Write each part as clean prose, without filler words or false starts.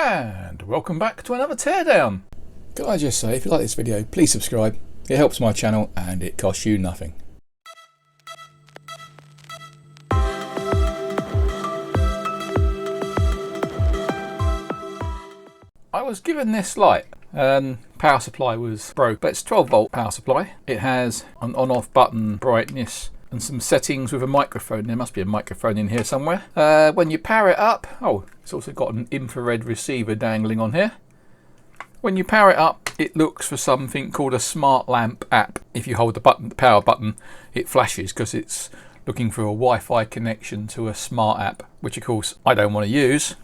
And welcome back to another teardown. Can I just say, if you like this video, please subscribe. It helps my channel and it costs you nothing. I was given this light. Power supply was broke, but it's 12 volt power supply. It has an on-off button, brightness, and some settings with a microphone. There must be a microphone in here somewhere. When you power it up, it's also got an infrared receiver dangling on here. When you power it up, it looks for something called a smart lamp app. If you hold the power button, it flashes because it's looking for a Wi-Fi connection to a smart app, which of course I don't want to use.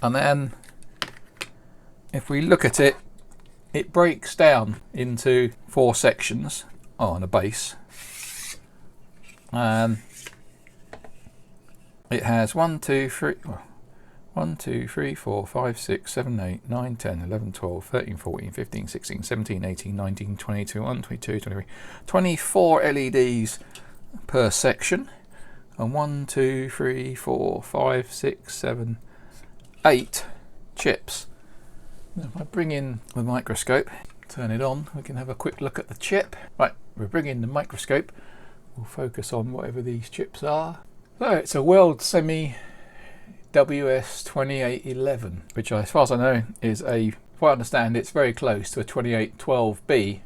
And then if we look at it, it breaks down into 4 sections on a base. It has 1, 2, 3, 4, 5, 6, 7, 8, 9, 10, 11, 12, 13, 14, 15, 16, 17, 18, 19, 20, 21, 22, 23, 24 LEDs per section. And 1, 2, 3, 4, 5, 6, 7, 8 chips. Now if I bring in the microscope, turn it on, we can have a quick look at the chip. Right, we'll bring in the microscope. We'll focus on whatever these chips are. So it's a World Semi WS2811, which as far as I know is if I understand, it's very close to a 2812B.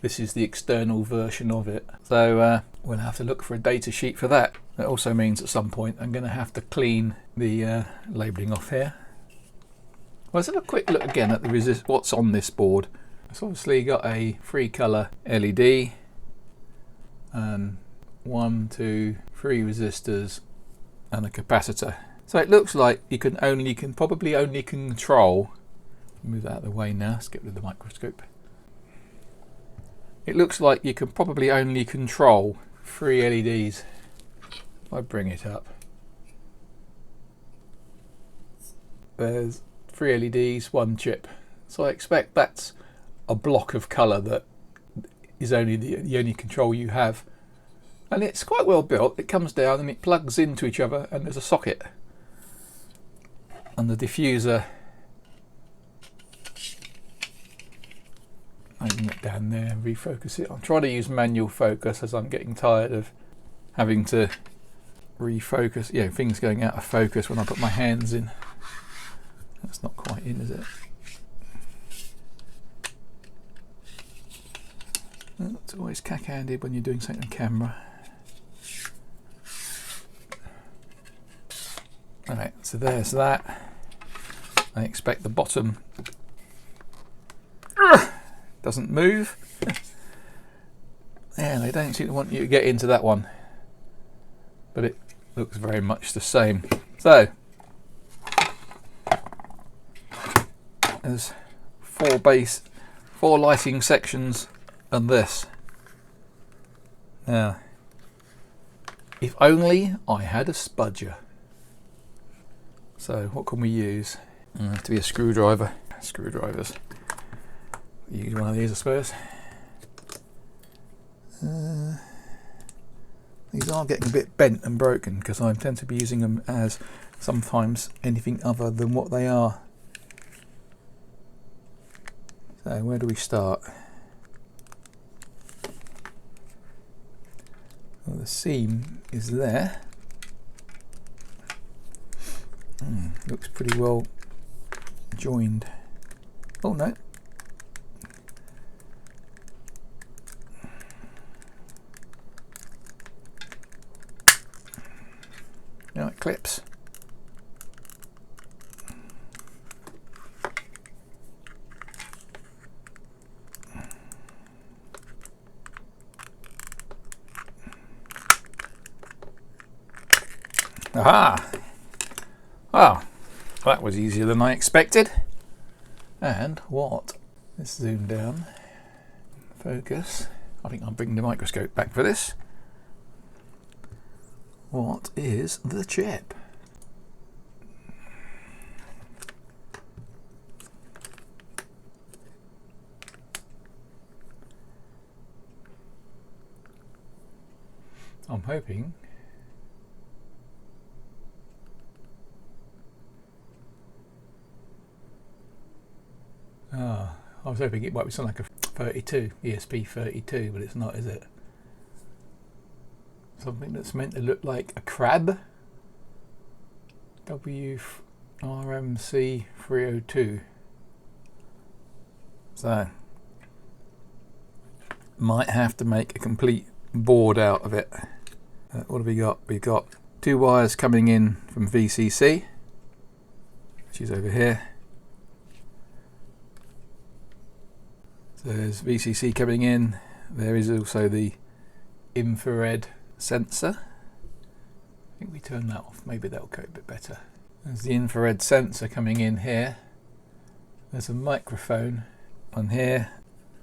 This is the external version of it. So we'll have to look for a data sheet for that. That also means at some point I'm going to have to clean the labelling off here. Well, let's have a quick look again at the what's on this board. It's obviously got a 3-colour LED. 1, 2, 3 resistors and a capacitor. So it looks like you can probably only control, move that out of the way now, let's get rid of the microscope. It looks like you can probably only control 3 LEDs. If I bring it up, there's 3 LEDs, 1 chip. So I expect that's a block of colour that is only the only control you have. And it's quite well built. It comes down and it plugs into each other, and there's a socket. And the diffuser, open it down there and refocus it. I'm trying to use manual focus as I'm getting tired of having to refocus. Yeah, things going out of focus when I put my hands in. That's not quite in, is it? It's always cack-handed when you're doing something on camera. Alright, so there's that. I expect the bottom doesn't move. Yeah, they don't seem to want you to get into that one, but it looks very much the same. So there's 4 lighting sections and this. Now, if only I had a spudger. So what can we use? To be a screwdriver. Screwdrivers. Use one of these, I suppose. These are getting a bit bent and broken because I tend to be using them as sometimes anything other than what they are. So where do we start? Well, the seam is there. Looks pretty well joined. Oh no. Now it clips. Aha! Well, that was easier than I expected. And what? Let's zoom down. Focus. I think I'll bring the microscope back for this. What is the chip? I'm hoping Ah, I was hoping it might be something like a 32, ESP32, but it's not, is it? Something that's meant to look like a crab. WRMC 302. So, might have to make a complete board out of it. What have we got? We've got 2 wires coming in from VCC, which is over here. So there's VCC coming in. There is also the infrared sensor. I think we turn that off, maybe that'll go a bit better. There's the infrared sensor coming in here. There's a microphone on here.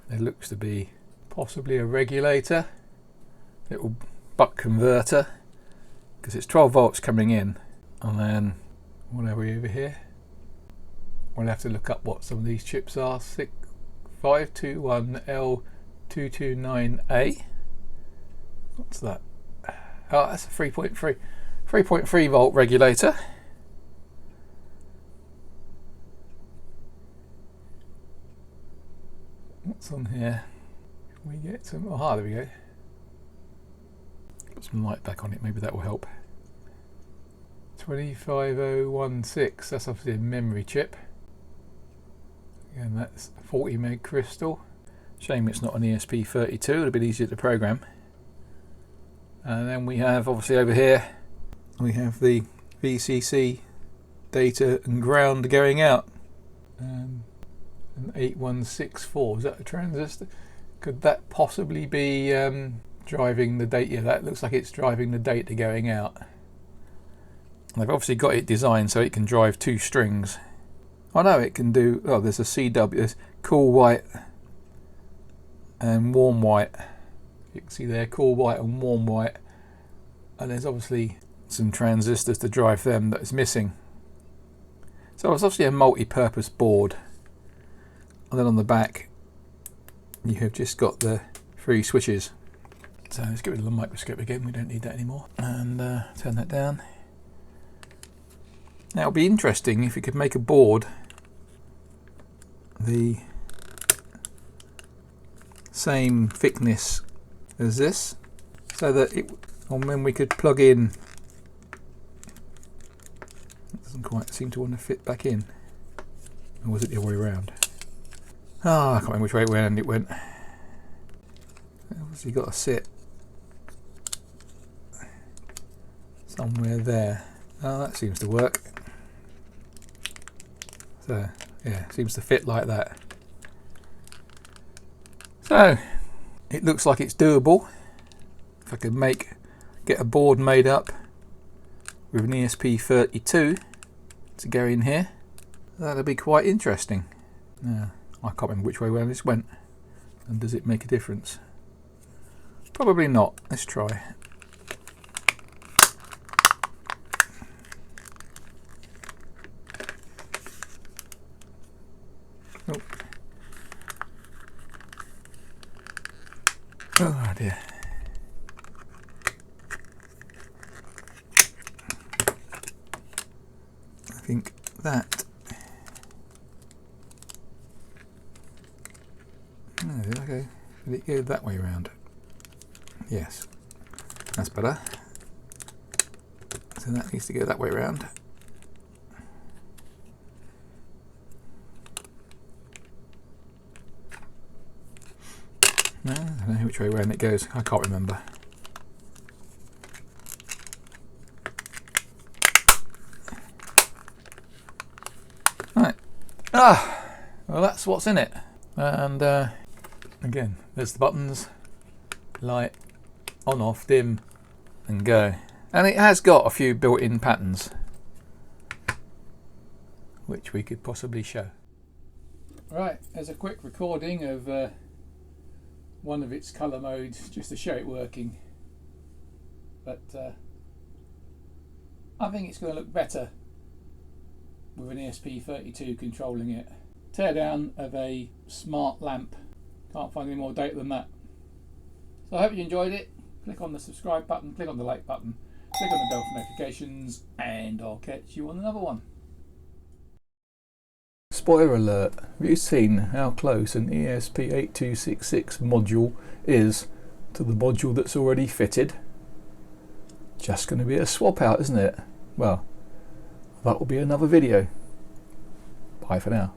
There looks to be possibly a regulator, little buck converter, because it's 12 volts coming in. And then, what are we over here? We'll have to look up what some of these chips are. 521L229A. What's that? Oh, that's a 3.3 volt regulator. What's on here? Can we get some? Oh, there we go. Put some light back on it, maybe that will help. 25016, that's obviously a memory chip. Again, that's 40 meg crystal. Shame it's not an ESP32, it would have been easier to program. And then we have, obviously over here, we have the VCC data and ground going out. An 8164, is that a transistor? Could that possibly be driving the data? Yeah, that looks like it's driving the data going out. And they've obviously got it designed so it can drive 2 strings. I know it can do, oh, there's a CW, there's cool white and warm white. You can see there, cool white and warm white. And there's obviously some transistors to drive them that is missing. So it's obviously a multi-purpose board. And then on the back, you have just got the 3 switches. So let's get rid of the microscope again, we don't need that anymore. And turn that down. Now it'll be interesting if we could make a board the same thickness as this, so that it, and then we could plug in. It doesn't quite seem to want to fit back in. Or was it the other way around? Ah, I can't remember which way around it went. Obviously got to sit somewhere there. Oh, that seems to work. So yeah, seems to fit like that. So it looks like it's doable. If I could get a board made up with an ESP32 to go in here, that'd be quite interesting. Now, I can't remember which way around this went. And does it make a difference? Probably not. Let's try. Oh. Oh dear. I think that. No, okay. Did it go that way around? Yes. That's better. So that needs to go that way around. No, I don't know which way around it goes. I can't remember. Right. Well, that's what's in it. And again, there's the buttons: light, on, off, dim, and go. And it has got a few built-in patterns, which we could possibly show. Right, there's a quick recording of one of its colour modes just to show it working, but I think it's going to look better with an ESP32 controlling it. Teardown of a smart lamp. Can't find any more data than that. So I hope you enjoyed it. Click on the subscribe button, click on the like button, click on the bell for notifications, and I'll catch you on another one. Spoiler alert, have you seen how close an ESP8266 module is to the module that's already fitted? Just going to be a swap out, isn't it? Well, that will be another video. Bye for now.